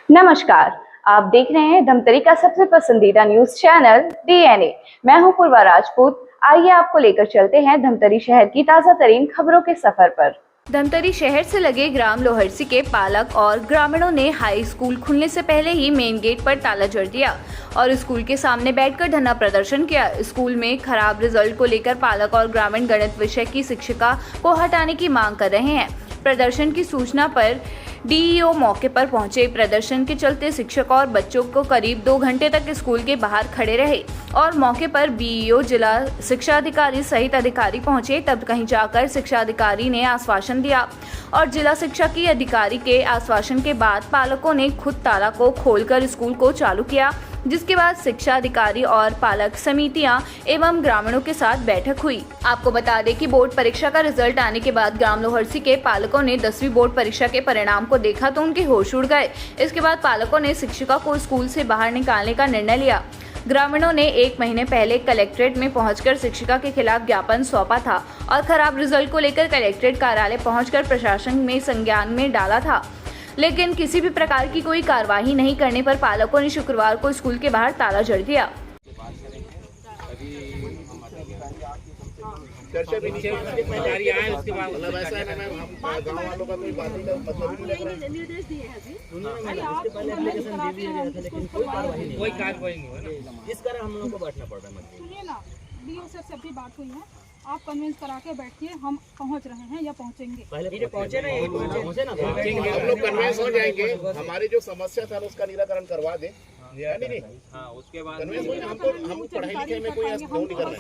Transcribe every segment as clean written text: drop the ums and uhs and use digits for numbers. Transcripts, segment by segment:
नमस्कार, आप देख रहे हैं धमतरी का सबसे पसंदीदा न्यूज चैनल DNA। मैं हूं पूर्वा राजपूत। आइए आपको लेकर चलते हैं धमतरी शहर की ताजा तरीन खबरों के सफर पर। धमतरी शहर से लगे ग्राम लोहरसी के पालक और ग्रामीणों ने हाई स्कूल खुलने से पहले ही मेन गेट पर ताला जड़ दिया और स्कूल के सामने बैठकर धरना प्रदर्शन किया। स्कूल में खराब रिजल्ट को लेकर पालक और ग्रामीण गणित विषय की शिक्षिका को हटाने की मांग कर रहे हैं। प्रदर्शन की सूचना पर डीईओ मौके पर पहुंचे। प्रदर्शन के चलते शिक्षक और बच्चों को करीब 2 घंटे तक स्कूल के बाहर खड़े रहे और मौके पर बीईओ, जिला शिक्षा अधिकारी सहित अधिकारी पहुंचे। तब कहीं जाकर शिक्षा अधिकारी ने आश्वासन दिया और जिला शिक्षा की अधिकारी के आश्वासन के बाद पालकों ने खुद ताला को खोलकर स्कूल को चालू किया, जिसके बाद शिक्षा अधिकारी और पालक समितियां एवं ग्रामीणों के साथ बैठक हुई। आपको बता दें कि बोर्ड परीक्षा का रिजल्ट आने के बाद ग्राम लोहरसी के पालकों ने 10वीं बोर्ड परीक्षा के परिणाम को देखा तो उनके होश उड़ गए। इसके बाद पालकों ने शिक्षिका को स्कूल से बाहर निकालने का निर्णय लिया। ग्रामीणों ने 1 महीने पहले कलेक्ट्रेट में पहुंचकर शिक्षिका के खिलाफ ज्ञापन सौंपा था और खराब रिजल्ट को लेकर कलेक्ट्रेट कार्यालय पहुंचकर प्रशासन में संज्ञान में डाला था, लेकिन किसी भी प्रकार की कोई कार्रवाई नहीं करने पर पालकों ने शुक्रवार को स्कूल के बाहर ताला जड़ दिया। चर्चा भी नहीं आए उसके बाद मतलब ऐसा है मैम, हम गांव वालों का कोई बात नहीं का मतलब ही नहीं लग रहा है। निर्देश दिए हैं अभी पहले एप्लीकेशन दे दिया गया था लेकिन कोई कार्रवाई नहीं हुई ना, इस कारण हम लोगों को बैठना पड़ रहा है। सुनिए ना, डीओ सर से भी बात हुई है, आप कन्विंस करा के बैठिए, हम पहुंच रहे हैं या पहुंचेंगे। पहले पहुंचे ना, हम लोग कन्विंस हो जाएंगे, हमारी जो समस्या था उसका निराकरण करवा दें। नहीं हाँ, उसके बाद हम पढ़ाई लिखाई में कोई ऐसा नहीं कर रहे।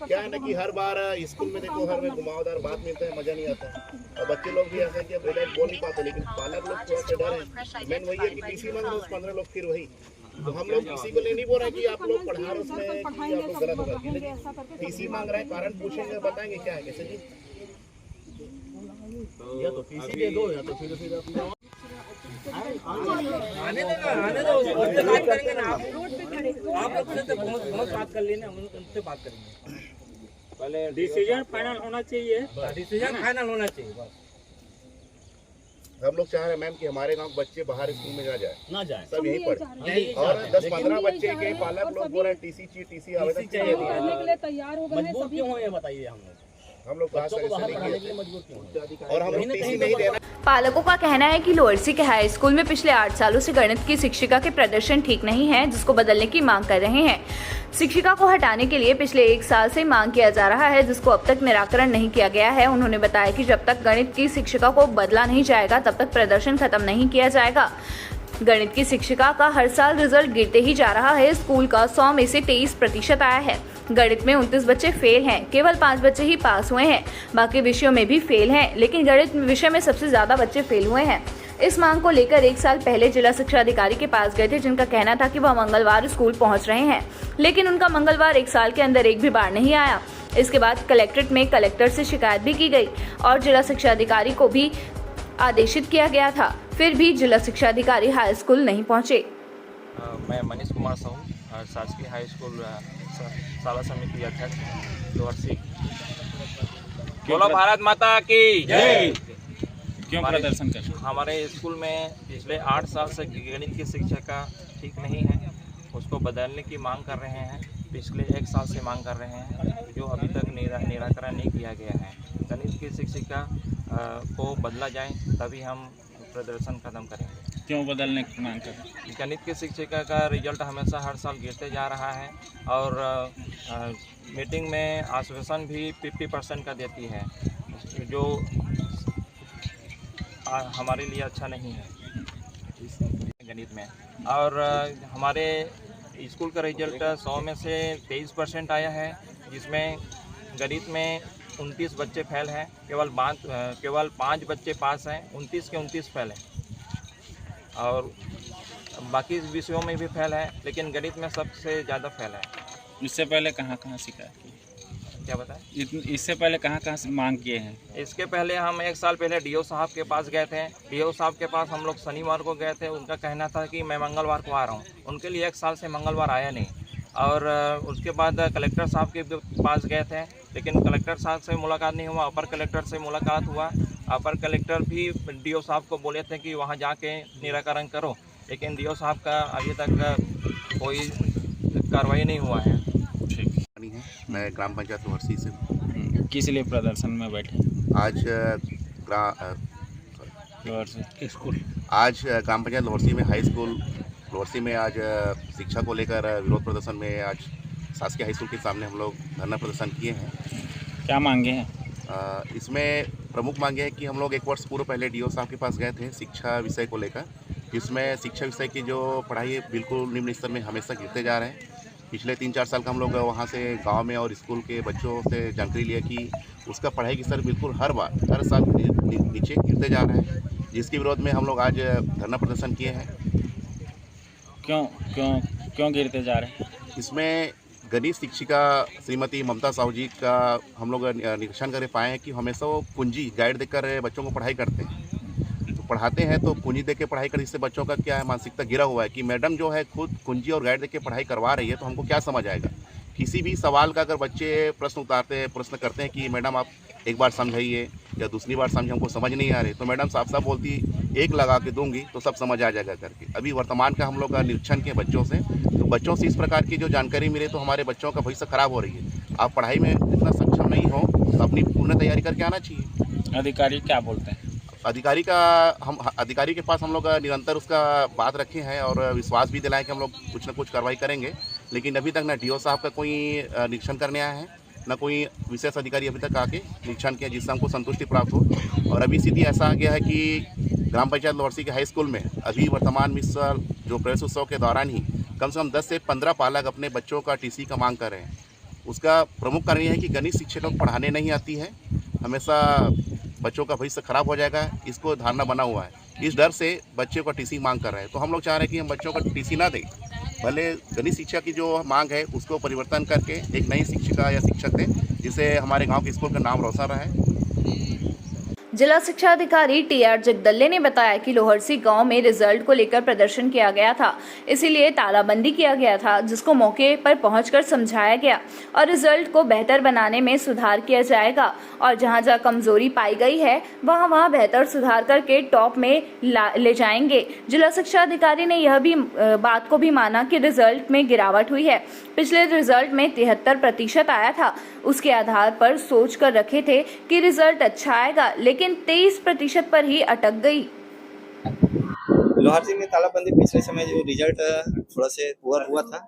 क्या है ना कि हर बार स्कूल में देखो हर में घुमावदार बात मिलता है, मजा नहीं आता और बच्चे लोग भी ऐसा कि बोल नहीं पाते, लेकिन पालक लोग थोड़ा सा डर है। मेन वही है कि टीसी मांग रहे 15 लोग फिर वही, तो हम लोग किसी को नहीं बोल रहे कि आप लोग पढ़ा रहे उसमें कि आप लोग गलत होगा, लेकिन टीसी मांग रहे हैं, कारण पूछेंगे बताएंगे क्या है कैसे जी। या तो टीसी दे दो या तो फिर आने दो उससे बात करेंगे ना। आप लोग से बहुत बात कर लेना, हम उनसे बात करेंगे। पहले डिसीजन फाइनल होना चाहिए, डिसीजन फाइनल होना चाहिए। हम लोग चाह रहे हैं मैम कि हमारे गांव के बच्चे बाहर स्कूल में ना जाए, सब यही पढ़े और 10-15 बच्चे के पालक लोग बोल रहे हैं टीसी आवेदन चाहिए। तैयार हो गए हैं मजबूर क्यों हो ये बताइए। हम लोग बच्चों को बाहर पढ़ाने के लिए मजबूर क्यों और हम लोग टीसी नहीं देना। पालकों का कहना है कि लोहरसी के हाई स्कूल में पिछले 8 सालों से गणित की शिक्षिका के प्रदर्शन ठीक नहीं है, जिसको बदलने की मांग कर रहे हैं। शिक्षिका को हटाने के लिए पिछले 1 साल से मांग किया जा रहा है, जिसको अब तक निराकरण नहीं किया गया है। उन्होंने बताया कि जब तक गणित की शिक्षिका को बदला नहीं जाएगा तब तक प्रदर्शन खत्म नहीं किया जाएगा। गणित की शिक्षिका का हर साल रिजल्ट गिरते ही जा रहा है। स्कूल का 100 में से 23% आया है। गणित में 29 बच्चे फेल हैं, केवल 5 बच्चे ही पास हुए हैं, बाकी विषयों में भी फेल हैं, लेकिन गणित विषय में सबसे ज्यादा बच्चे फेल हुए हैं। इस मांग को लेकर 1 साल पहले जिला शिक्षा अधिकारी के पास गए थे, जिनका कहना था कि वह मंगलवार स्कूल पहुंच रहे हैं, लेकिन उनका मंगलवार 1 साल के अंदर एक भी बार नहीं आया। इसके बाद कलेक्ट्रेट में कलेक्टर से शिकायत भी की गई और जिला शिक्षा अधिकारी को भी आदेशित किया गया था, फिर भी जिला शिक्षा अधिकारी हाई स्कूल नहीं पहुंचे। मैं मनीष कुमार साहू, शासकीय हाई स्कूल शाला समिति अध्यक्ष लोहरसी। बोलो भारत माता की जय। क्यों प्रदर्शन कर? हमारे स्कूल में पिछले 8 साल से गणित की शिक्षिका ठीक नहीं है, उसको बदलने की मांग कर रहे हैं। पिछले 1 साल से मांग कर रहे हैं, जो अभी तक निराकरण नहीं किया गया है। गणित की शिक्षिका को बदला जाए तभी हम प्रदर्शन खत्म करेंगे। क्यों बदलने की मांग करें? गणित की शिक्षिका का रिजल्ट हमेशा हर साल गिरते जा रहा है और मीटिंग में आश्वासन भी 50% का देती है, जो हमारे लिए अच्छा नहीं है गणित में। और हमारे स्कूल का रिजल्ट 100 में से 23% आया है, जिसमें गणित में 29 बच्चे फेल हैं, केवल 5 बच्चे पास हैं, 29 के 29 फेल हैं और बाकी विषयों में भी फेल है, लेकिन गणित में सबसे ज़्यादा फेल है। इससे पहले कहाँ शिकायत की? क्या बताएं? इससे पहले कहाँ मांग किए हैं? इसके पहले हम 1 साल पहले डीओ साहब के पास गए थे। डीओ साहब के पास हम लोग शनिवार को गए थे। उनका कहना था कि मैं मंगलवार को आ रहा हूँ। उनके लिए 1 साल से मंगलवार आया नहीं। और उसके बाद कलेक्टर साहब के पास गए थे, लेकिन कलेक्टर साहब से मुलाकात नहीं हुआ। अपर कलेक्टर से मुलाकात हुआ अपर कलेक्टर भी डीओ साहब को बोले थे कि वहाँ जाके निराकरण करो, लेकिन डीओ साहब का अभी तक कोई कार्रवाई नहीं हुआ है। मैं ग्राम पंचायत लोहरसी से हूँ। किस लिए प्रदर्शन में बैठे? आज ग्राम पंचायत लोहरसी में हाई स्कूल लोहरसी में आज शिक्षा को लेकर विरोध प्रदर्शन में आज शासकीय हाई स्कूल के सामने हम लोग धरना प्रदर्शन किए हैं। क्या मांगे हैं? इसमें प्रमुख मांगे है कि हम लोग 1 वर्ष पूर्व पहले डीओ साहब के पास गए थे शिक्षा विषय को लेकर, जिसमें शिक्षा विषय की जो पढ़ाई है बिल्कुल निम्न स्तर में हमेशा गिरते जा रहे हैं। पिछले 3-4 साल का हम लोग वहाँ से गांव में और स्कूल के बच्चों से जानकारी लिया कि उसका पढ़ाई की स्तर बिल्कुल हर साल नीचे गिरते जा रहे हैं, जिसके विरोध में हम लोग आज धरना प्रदर्शन किए हैं। क्यों गिरते जा रहे हैं? इसमें गणित शिक्षिका श्रीमती ममता साहू जी का हम लोग निरीक्षण कर पाए हैं कि हमेशा वो कुंजी गाइड देकर बच्चों को पढ़ाई करते हैं। तो पढ़ाते हैं तो कुंजी दे के पढ़ाई कर, इससे बच्चों का क्या है मानसिकता गिरा हुआ है कि मैडम जो है खुद कुंजी और गाइड दे के पढ़ाई करवा रही है तो हमको क्या समझ आएगा। किसी भी सवाल का अगर बच्चे प्रश्न करते हैं कि मैडम आप एक बार समझाइए या दूसरी बार समझे, हमको समझ नहीं आ रही, तो मैडम साफ बोलती एक लगा के दूंगी तो सब समझ आ जाएगा करके। अभी वर्तमान का हम लोग का निरीक्षण किए बच्चों से, तो बच्चों से इस प्रकार की जो जानकारी मिले तो हमारे बच्चों का भविष्य खराब हो रही है। आप पढ़ाई में इतना सक्षम नहीं हो तो अपनी पूर्ण तैयारी करके आना चाहिए। अधिकारी क्या बोलते हैं? अधिकारी के पास हम लोग निरंतर उसका बात रखे हैं और विश्वास भी दिलाएं कि हम लोग कुछ न कुछ कार्रवाई करेंगे, लेकिन अभी तक ना डीओ साहब का कोई निरीक्षण करने आया है, ना कोई विशेष अधिकारी अभी तक आके निरीक्षण किया जिससे हमको संतुष्टि प्राप्त हो। और अभी स्थिति ऐसा आ गया है कि ग्राम पंचायत लोहरसी के हाई स्कूल में अभी वर्तमान इस साल जो प्रवेश उत्सव के दौरान ही कम से कम 10 से 15 पालक अपने बच्चों का टीसी का मांग कर रहे हैं। उसका प्रमुख कारण यह है कि गणित शिक्षकों को पढ़ाने नहीं आती है, हमेशा बच्चों का भविष्य खराब हो जाएगा, इसको धारणा बना हुआ है। इस डर से बच्चों का टीसी मांग कर रहे हैं। तो हम लोग चाह रहे हैं कि हम बच्चों को टीसी ना दें, भले गणित शिक्षा की जो मांग है उसको परिवर्तन करके एक नई शिक्षिका या शिक्षक दें, जिससे हमारे गांव के स्कूल का नाम रोशन रहे। जिला शिक्षा अधिकारी टीआर जगदल्ले ने बताया कि लोहरसी गांव में रिजल्ट को लेकर प्रदर्शन किया गया था, इसीलिए तालाबंदी किया गया था, जिसको मौके पर पहुंचकर समझाया गया और रिजल्ट को बेहतर बनाने में सुधार किया जाएगा और जहां जहां कमजोरी पाई गई है वहां बेहतर सुधार करके टॉप में ले जाएंगे। जिला शिक्षा अधिकारी ने यह भी बात को भी माना कि रिजल्ट में गिरावट हुई है। पिछले रिजल्ट में 73% आया था, उसके आधार पर सोच कर रखे थे कि रिजल्ट अच्छा आएगा, लेकिन 23% पर ही अटक गई। लोहरसी में तालाबंदी पिछले समय जो रिजल्ट थोड़ा से पुअर हुआ था,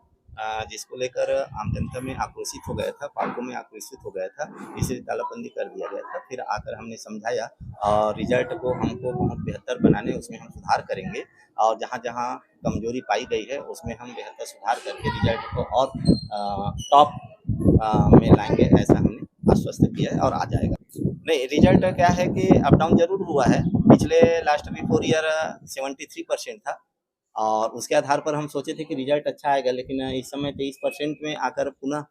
जिसको लेकर आम जनता में आक्रोशित हो गया था, पालकों में आक्रोशित हो गया था, इसलिए तालाबंदी कर दिया गया था। फिर आकर हमने समझाया और रिजल्ट को हमको बहुत बेहतर बनाने उसमें हम सुधार करेंगे और जहाँ जहाँ कमजोरी पाई गई है उसमें हम बेहतर सुधार करके रिजल्ट को और टॉप में लाएंगे, ऐसा हमने आश्वस्त किया है और आ जाएगा। नहीं, रिजल्ट क्या है कि अप डाउन जरूर हुआ है। पिछले लास्ट बिफोर ईयर 73% था और उसके आधार पर हम सोचे थे कि रिजल्ट अच्छा आएगा, लेकिन इस समय 23% में आकर पुनः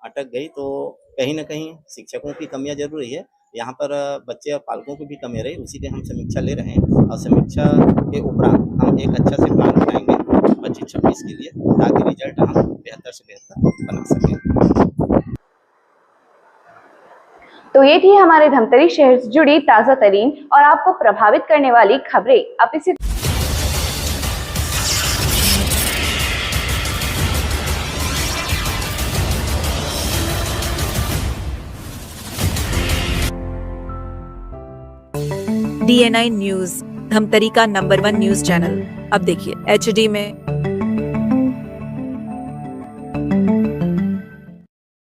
अटक गई। तो कहीं ना कहीं शिक्षकों की कमियां जरूर रही है, यहाँ पर बच्चे और पालकों की भी कमी रही, उसी की हम समीक्षा ले रहे हैं और समीक्षा के उपरांत हम एक अच्छा से प्लान बनाएंगे 25-26 के लिए, ताकि रिजल्ट हम बेहतर से बेहतर बना सकें। तो ये थी हमारे धमतरी शहर से जुड़ी ताजा तरीन और आपको प्रभावित करने वाली खबरें। आप इसी DNI न्यूज, धमतरी का नंबर 1 न्यूज चैनल। अब देखिए HD में